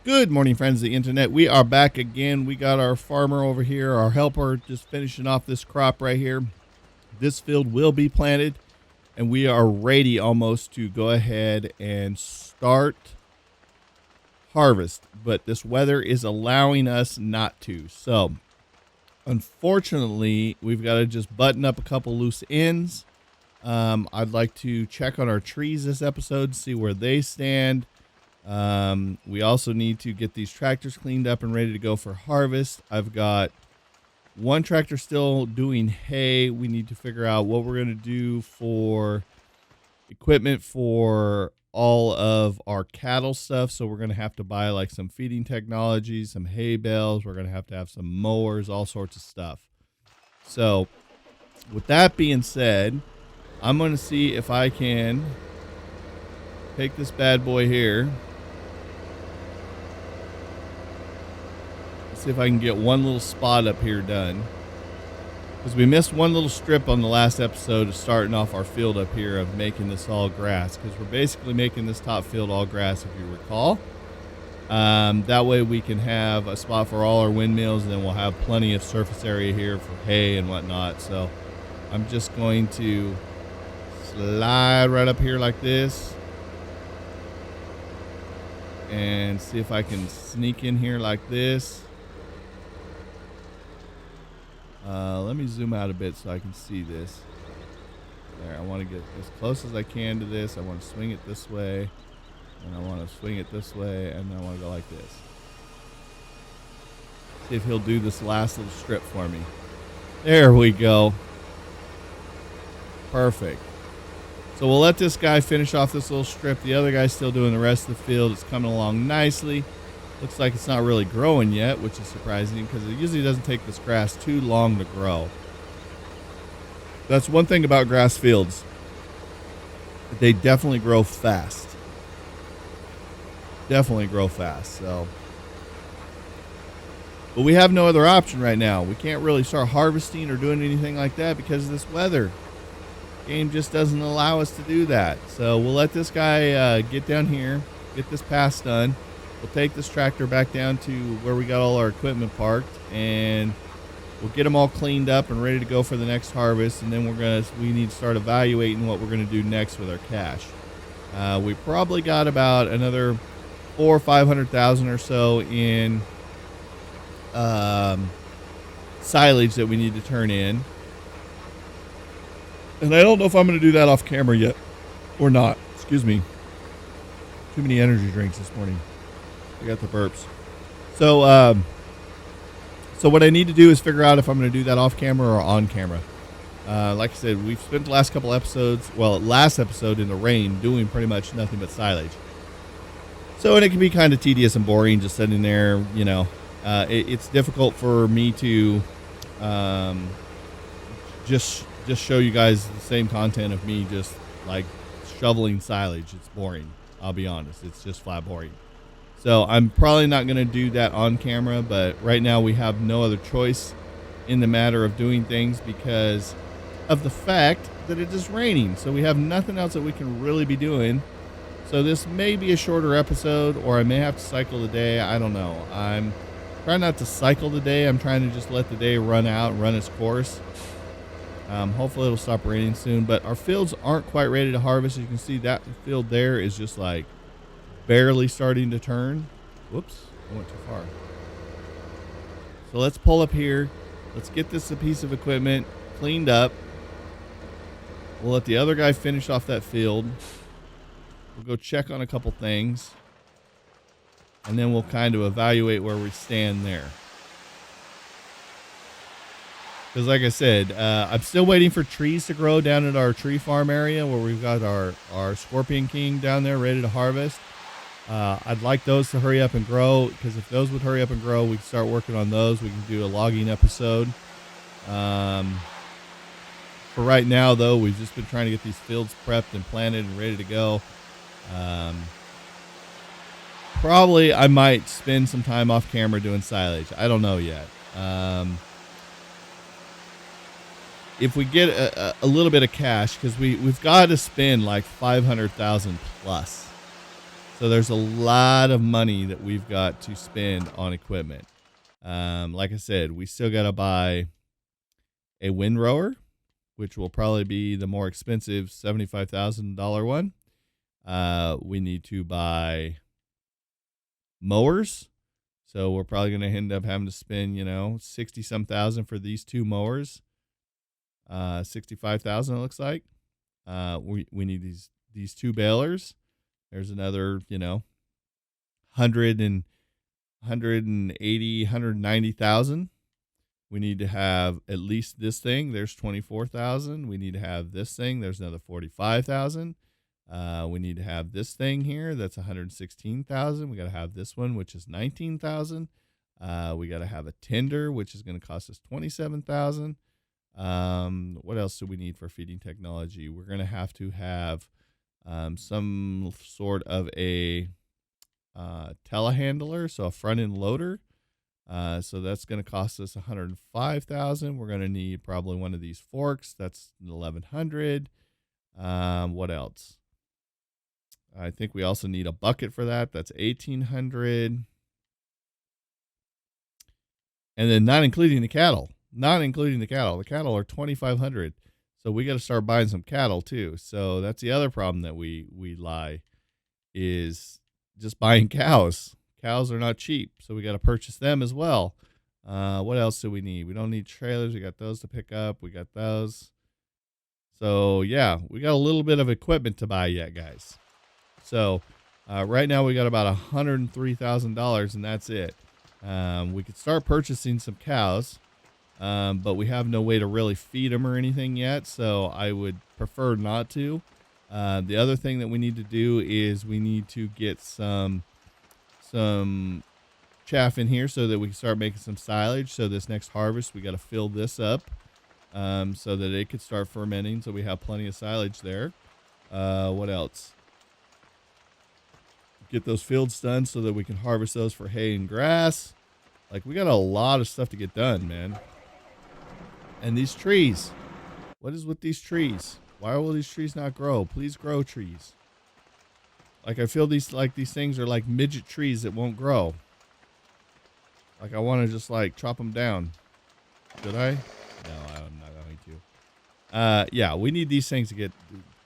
Good morning, friends of the internet. We are back again. We got our farmer over here, our helper, just finishing off this crop right here. This field will be planted, and we are ready almost to go ahead and start harvest. But this weather is allowing us not to. So, unfortunately, we've got to just button up a couple loose ends. I'd like to check on our trees this episode, see where they stand. We also need to get these tractors cleaned up and ready to go for harvest. I've got one tractor still doing hay. We need to figure out what we're going to do for equipment for all of our cattle stuff. So we're going to have to buy like some feeding technology, some hay bales. We're going to have some mowers, all sorts of stuff. So with that being said, I'm going to see if I can take this bad boy here. See if I can get one little spot up here done, because we missed one little strip on the last episode of starting off our field up here of making this all grass, because we're basically making this top field all grass, if you recall. That way we can have a spot for all our windmills, and then we'll have plenty of surface area here for hay and whatnot. So I'm just going to slide right up here like this and see if I can sneak in here like this. Let me zoom out a bit so I can see this. There, I want to get as close as I can to this. I want to swing it this way, and I want to swing it this way, and I want to go like this. See if he'll do this last little strip for me. There we go. Perfect. So we'll let this guy finish off this little strip. The other guy's still doing the rest of the field. It's coming along nicely. Looks like it's not really growing yet, which is surprising because it usually doesn't take this grass too long to grow. That's one thing about grass fields. They definitely grow fast. Definitely grow fast. So, but we have no other option right now. We can't really start harvesting or doing anything like that because of this weather. Game just doesn't allow us to do that. So we'll let this guy get down here, get this pass done. We'll take this tractor back down to where we got all our equipment parked, and we'll get them all cleaned up and ready to go for the next harvest. And then we need to start evaluating what we're going to do next with our cash. We probably got about another 400,000 or 500,000 or so in silage that we need to turn in. And I don't know if I'm going to do that off camera yet or not. Excuse me. Too many energy drinks this morning. I got the burps. So what I need to do is figure out if I'm going to do that off camera or on camera. Like I said, we've spent the last couple episodes, last episode in the rain, doing pretty much nothing but silage. So, and it can be kind of tedious and boring just sitting there, you know. It's difficult for me to just show you guys the same content of me just like shoveling silage. It's boring. I'll be honest. It's just flat boring. So I'm probably not going to do that on camera, but right now we have no other choice in the matter of doing things because of the fact that it is raining. So we have nothing else that we can really be doing. So this may be a shorter episode, or I may have to cycle the day. I don't know. I'm trying not to cycle the day. I'm trying to just let the day run its course. Hopefully it'll stop raining soon, but our fields aren't quite ready to harvest. As you can see, that field there is just like barely starting to turn. Whoops, I went too far. So let's pull up here. Let's get this piece of equipment cleaned up. We'll let the other guy finish off that field. We'll go check on a couple things, and then we'll kind of evaluate where we stand there. Because like I said, I'm still waiting for trees to grow down at our tree farm area where we've got our Scorpion King down there ready to harvest. I'd like those to hurry up and grow, because if those would hurry up and grow, we can start working on those. We can do a logging episode. For right now, though, we've just been trying to get these fields prepped and planted and ready to go. Probably I might spend some time off camera doing silage. I don't know yet. If we get a little bit of cash, because we've got to spend like 500,000 plus. So there's a lot of money that we've got to spend on equipment. Like I said, we still got to buy a windrower, which will probably be the more expensive $75,000 one. We need to buy mowers. So we're probably going to end up having to spend, 60 some thousand for these two mowers. 65,000 it looks like. We need these two balers. There's another, 190,000. We need to have at least this thing. There's 24,000. We need to have this thing. There's another 45,000. We need to have this thing here. That's 116,000. We got to have this one, which is 19,000. We got to have a tender, which is going to cost us 27,000. What else do we need for feeding technology? We're going to have some sort of a telehandler, so a front end loader. So that's going to cost us 105,000. We're going to need probably one of these forks. That's 1,100. What else? I think we also need a bucket for that. That's 1,800. And then not including the cattle. The cattle are 2,500. So we got to start buying some cattle too. So that's the other problem that we lie is just buying cows. Cows are not cheap, so we got to purchase them as well. What else do we need? We don't need trailers. We got those to pick up. We got those. So yeah, we got a little bit of equipment to buy yet, guys. So right now we got about $103,000, and that's it. We could start purchasing some cows, but we have no way to really feed them or anything yet. So I would prefer not to. The other thing that we need to do is we need to get some chaff in here so that we can start making some silage. So this next harvest, we got to fill this up so that it could start fermenting. So we have plenty of silage there. What else? Get those fields done so that we can harvest those for hay and grass. Like, we got a lot of stuff to get done, man. And these trees. What is with these trees? Why will these trees not grow? Please grow, trees. Like, I feel these things are like midget trees that won't grow. Like, I want to just chop them down. Should I? No, I'm not going to. Yeah, we need these things to get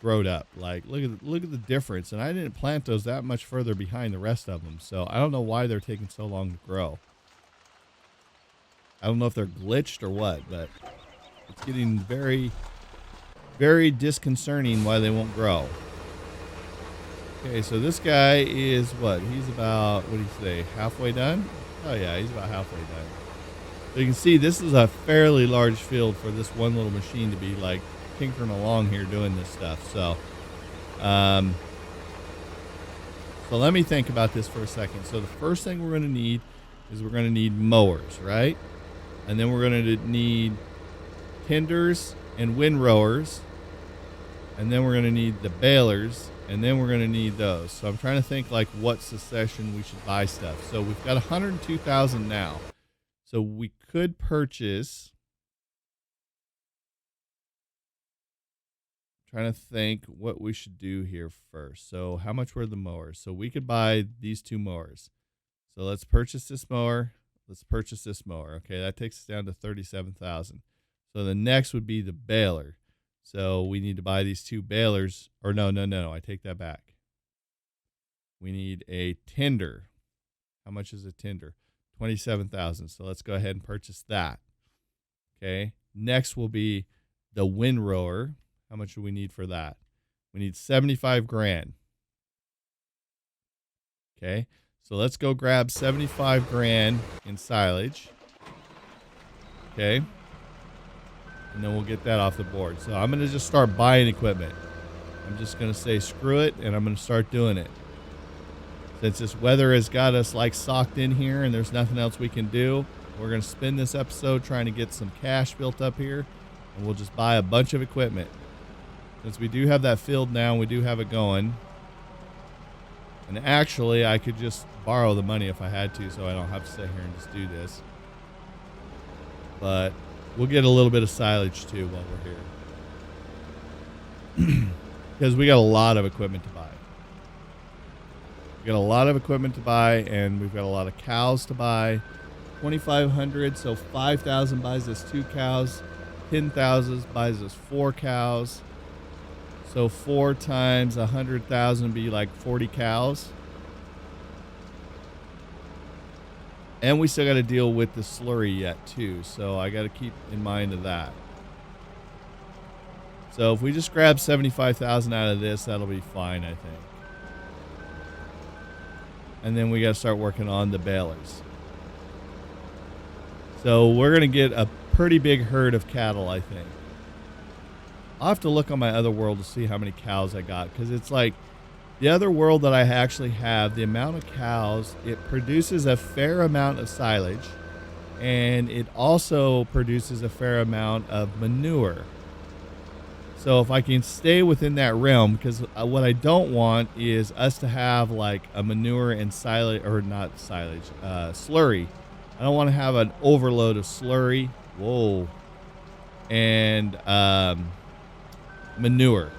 growed up. Like, look at the difference. And I didn't plant those that much further behind the rest of them. So I don't know why they're taking so long to grow. I don't know if they're glitched or what, but it's getting very, very disconcerting why they won't grow. Okay, so this guy is what? He's about, what do you say, halfway done? Oh yeah, he's about halfway done. So you can see this is a fairly large field for this one little machine to be tinkering along here doing this stuff. So, so let me think about this for a second. So the first thing we're going to need is we're going to need mowers, right? And then we're going to need tenders and windrowers. And then we're going to need the balers. And then we're going to need those. So I'm trying to think what succession we should buy stuff. So we've got 102,000 now. So we could purchase. Trying to think what we should do here first. So how much were the mowers? So we could buy these two mowers. So let's purchase this mower. Let's purchase this mower. Okay, that takes us down to 37,000. So the next would be the baler. So we need to buy these two balers. Or no, I take that back. We need a tender. How much is a tender? 27,000. So let's go ahead and purchase that. Okay. Next will be the windrower. How much do we need for that? We need 75 grand. Okay. So let's go grab 75 grand in silage. Okay. And then we'll get that off the board. So I'm going to just start buying equipment. I'm just going to say screw it, and I'm going to start doing it. Since this weather has got us socked in here and there's nothing else we can do, we're going to spend this episode trying to get some cash built up here, and we'll just buy a bunch of equipment. Since we do have that field now, and we do have it going. And actually, I could just borrow the money if I had to, so I don't have to sit here and just do this. But we'll get a little bit of silage too while we're here. Because we got a lot of equipment to buy. We got a lot of equipment to buy, and we've got a lot of cows to buy. 2,500, so 5,000 buys us 2 cows. 10,000 buys us 4 cows. So 4 times 100,000 would be like 40 cows. And we still got to deal with the slurry yet too, so I got to keep in mind of that. So if we just grab 75,000 out of this, that'll be fine, I think. And then we got to start working on the balers. So we're going to get a pretty big herd of cattle, I think. I'll have to look on my other world to see how many cows I got, because it's like the other world that I actually have, the amount of cows, it produces a fair amount of silage, and it also produces a fair amount of manure. So if I can stay within that realm, because what I don't want is us to have like a manure and silage, or not silage, slurry. I don't want to have an overload of slurry. Whoa. And manure.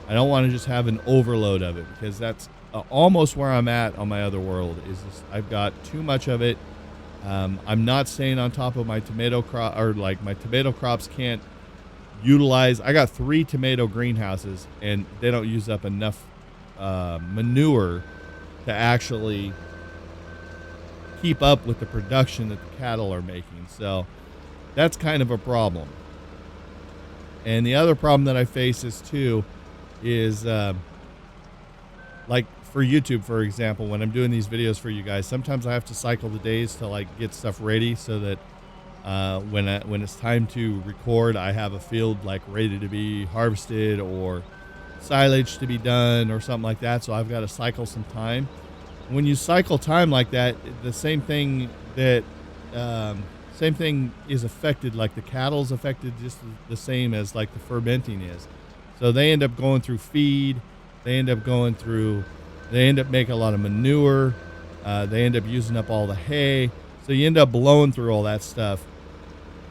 I don't want to just have an overload of it, because that's almost where I'm at on my other world. Is this, I've got too much of it. I'm not staying on top of my tomato crop, or like my tomato crops can't utilize. I got 3 tomato greenhouses, and they don't use up enough manure to actually keep up with the production that the cattle are making. So that's kind of a problem. And the other problem that I face is too is like for YouTube, for example, when I'm doing these videos for you guys, sometimes I have to cycle the days to like get stuff ready so that when it's time to record, I have a field like ready to be harvested or silage to be done or something like that. So I've got to cycle some time. When you cycle time like that, the same thing is affected. Like the cattle's affected just the same as like the fermenting is. So they end up going through feed. They end up making a lot of manure. They end up using up all the hay. So you end up blowing through all that stuff.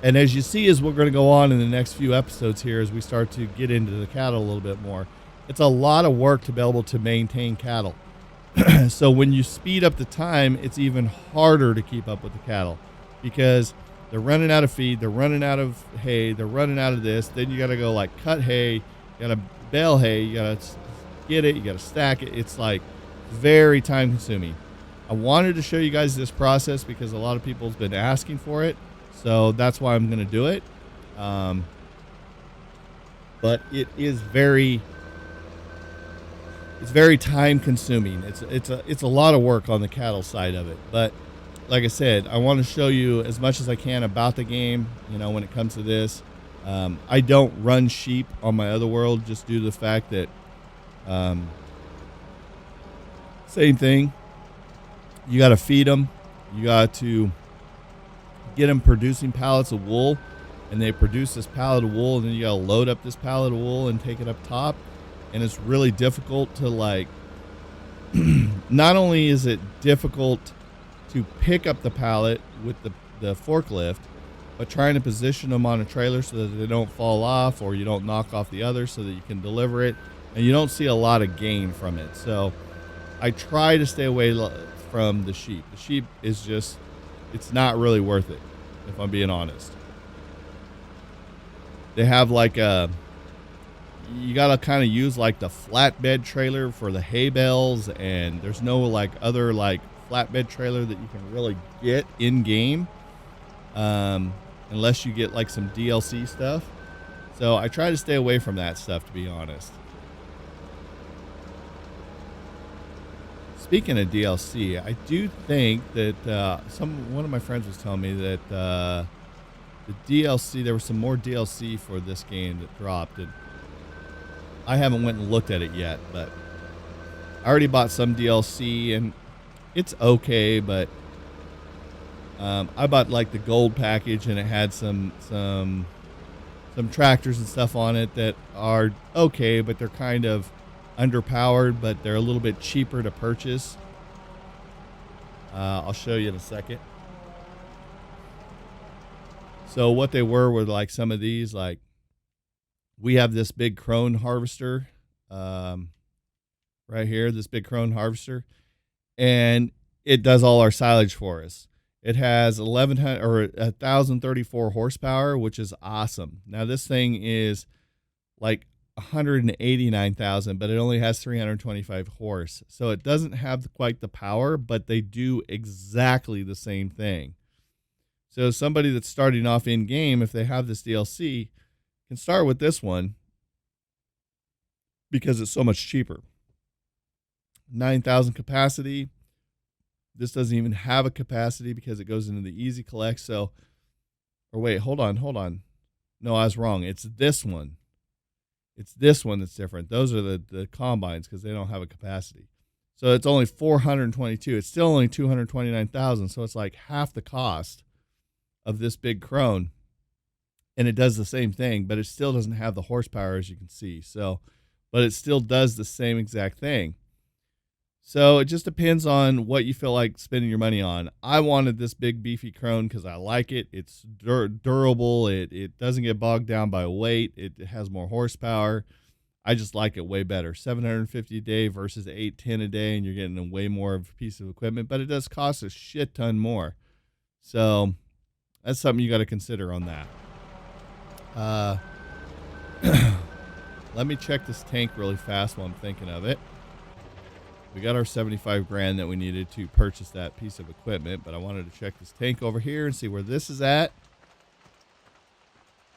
And as you see, as we're going to go on in the next few episodes here, as we start to get into the cattle a little bit more, it's a lot of work to be able to maintain cattle. So when you speed up the time, it's even harder to keep up with the cattle, because they're running out of feed, they're running out of hay, they're running out of this. Then you got to go like cut hay, you got to bale hay, you got to get it, you got to stack it. It's like very time consuming. I wanted to show you guys this process because a lot of people's been asking for it. So that's why I'm going to do it. But it is very time consuming. It's a lot of work on the cattle side of it. But like I said, I want to show you as much as I can about the game, when it comes to this. I don't run sheep on my other world just due to the fact that same thing. You got to feed them. You got to get them producing pallets of wool, and they produce this pallet of wool, and then you got to load up this pallet of wool and take it up top. And it's really difficult to like, not only is it difficult to pick up the pallet with the forklift, but trying to position them on a trailer so that they don't fall off or you don't knock off the other so that you can deliver it. And you don't see a lot of gain from it. So I try to stay away from the sheep. The sheep is just, it's not really worth it, if I'm being honest. They have like you got to kind of use like the flatbed trailer for the hay bales, and there's no like other like flatbed trailer that you can really get in game unless you get like some DLC stuff. So I try to stay away from that stuff, to be honest. Speaking of DLC, I do think that one of my friends was telling me that the DLC, there was some more DLC for this game that dropped, and I haven't went and looked at it yet, but I already bought some DLC and it's okay, but I bought like the gold package, and it had some tractors and stuff on it that are okay, but they're kind of underpowered, but they're a little bit cheaper to purchase. I'll show you in a second. So what they were like some of these, like we have this big Krone harvester right here, this big Krone harvester, and it does all our silage for us. It has 1100 or 1034 horsepower, which is awesome. Now this thing is like 189,000, but it only has 325 horse. So it doesn't have quite the power, but they do exactly the same thing. So somebody that's starting off in game, if they have this DLC, can start with this one because it's so much cheaper. 9,000 capacity. This doesn't even have a capacity because it goes into the easy collect. So, or wait, hold on. No, I was wrong. It's this one. It's this one that's different. Those are the combines because they don't have a capacity. So it's only 422. It's still only 229,000. So it's like half the cost of this big crone. And it does the same thing, but it still doesn't have the horsepower, as you can see. So, but it still does the same exact thing. So it just depends on what you feel like spending your money on. I wanted this big beefy crone because I like it. It's durable. It doesn't get bogged down by weight. It has more horsepower. I just like it way better. 750 a day versus 810 a day, and you're getting a way more of a piece of equipment, but it does cost a shit ton more. So that's something you got to consider on that. Let me check this tank really fast while I'm thinking of it. We got our 75 grand that we needed to purchase that piece of equipment, but I wanted to check this tank over here and see where this is at.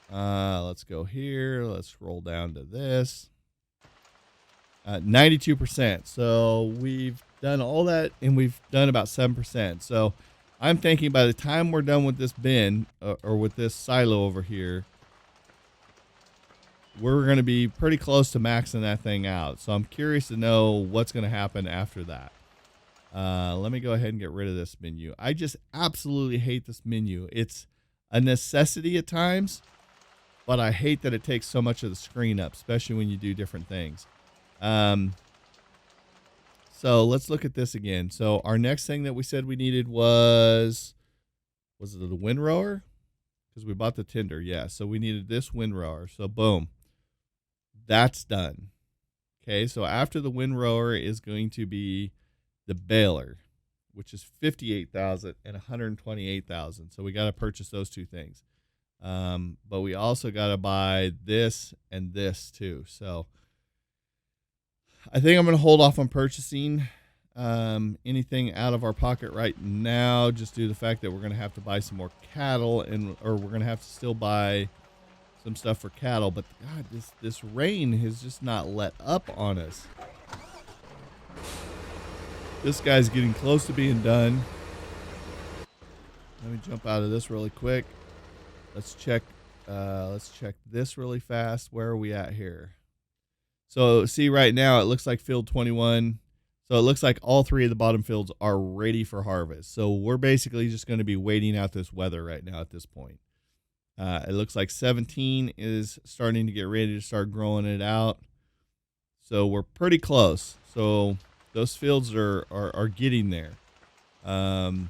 Let's go here. Let's scroll down to this. 92%. So we've done all that, and we've done about 7%. So I'm thinking by the time we're done with this bin or with this silo over here, we're going to be pretty close to maxing that thing out. So I'm curious to know what's going to happen after that. Let me go ahead and get rid of this menu. I just absolutely hate this menu. It's a necessity at times, but I hate that it takes so much of the screen up, especially when you do different things. So let's look at this again. So our next thing that we said we needed was it the windrower? Because we bought the tinder. Yeah. So we needed this windrower. So boom. That's done. Okay, so after the windrower is going to be the baler, which is 58,000 and 128,000. So we got to purchase those two things. But we also got to buy this and this too. So I think I'm going to hold off on purchasing anything out of our pocket right now, just due to the fact that we're going to have to buy some more cattle, or we're going to have to still buy some stuff for cattle. But God, this rain has just not let up on us. This guy's getting close to being done. Let me jump out of this really quick. Let's check this really fast. Where are we at here? So see, right now it looks like field 21. So it looks like all three of the bottom fields are ready for harvest. So we're basically just going to be waiting out this weather right now at this point. It looks like 17 is starting to get ready to start growing it out. So we're pretty close. So those fields are getting there. So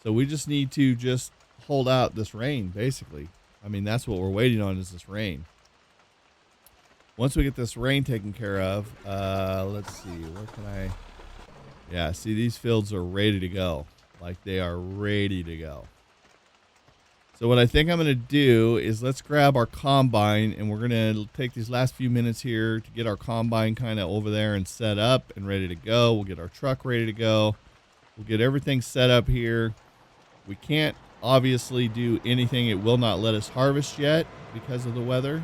we just need to just hold out this rain, basically. I mean, that's what we're waiting on, is this rain. Once we get this rain taken care of, let's see, where can I? Yeah, see, these fields are ready to go. Like, they are ready to go. So what I think I'm going to do is let's grab our combine, and we're going to take these last few minutes here to get our combine kind of over there and set up and ready to go. We'll get our truck ready to go. We'll get everything set up here. We can't obviously do anything. It will not let us harvest yet because of the weather,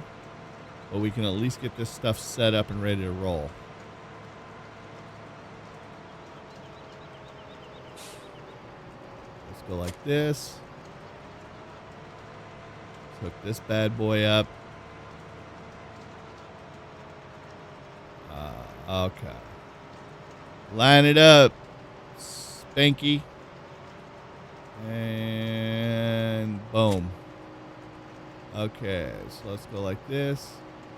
but we can at least get this stuff set up and ready to roll. Let's go like this. Hook this bad boy up. Okay. Line it up, Spanky. And boom. Okay, so let's go like this.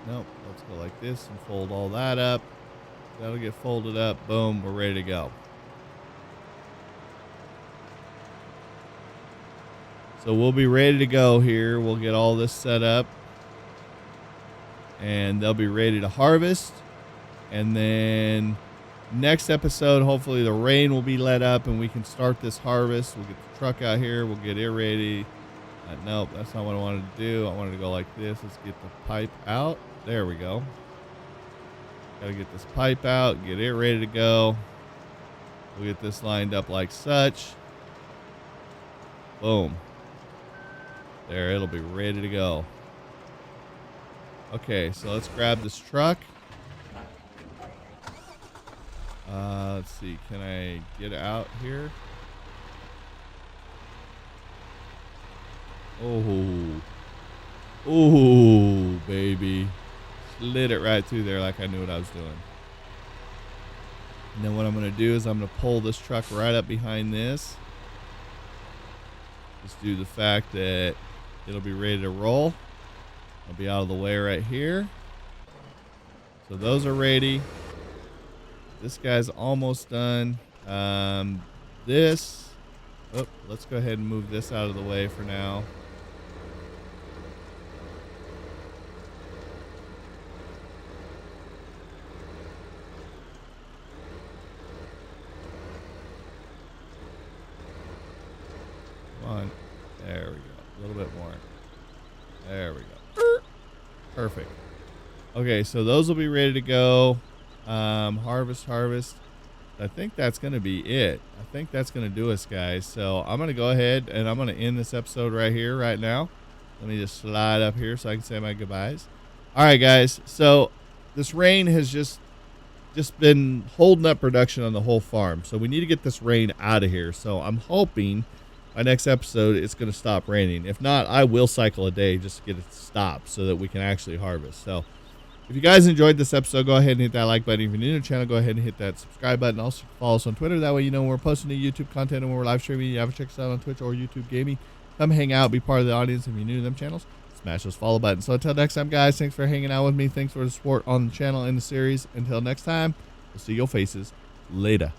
Nope, let's go like this and fold all that up. That'll get folded up. Boom, we're ready to go. So we'll be ready to go here. We'll get all this set up, and they'll be ready to harvest. And then Next episode, hopefully the rain will be let up and we can start this harvest. We'll get the truck out here. We'll get it ready. Nope, that's not what I wanted to do. I wanted to go like this. Let's get the pipe out. There we go. Gotta get this pipe out, get it ready to go. We'll get this lined up like such. Boom. There, it'll be ready to go. Okay, so let's grab this truck. Let's see, can I get out here? Oh, baby. Slid it right through there like I knew what I was doing. And then what I'm going to do is I'm going to pull this truck right up behind this. Just due to the fact that it'll be ready to roll. I'll be out of the way right here. So those are ready. This guy's almost done. Let's go ahead and move this out of the way for now. Come on. There we go. A little bit more. There we go. Perfect. Okay, so those will be ready to go. Harvest. I think that's going to be it. I think that's going to do us, guys. So I'm going to go ahead and I'm going to end this episode right here, right now. Let me just slide up here so I can say my goodbyes. All right, guys. So this rain has just been holding up production on the whole farm. So we need to get this rain out of here. So I'm hoping by next episode it's going to stop raining. If not, I will cycle a day just to get it to stop so that we can actually harvest. So if you guys enjoyed this episode, go ahead and hit that like button. If you're new to the channel, go ahead and hit that subscribe button. Also, follow us on Twitter. That way you know when we're posting new YouTube content and when we're live streaming. You haven't checked us out on Twitch or YouTube Gaming. Come hang out, be part of the audience. If you're new to them channels, smash those follow buttons. So until next time, guys, thanks for hanging out with me. Thanks for the support on the channel and the series. Until next time, we'll see your faces later.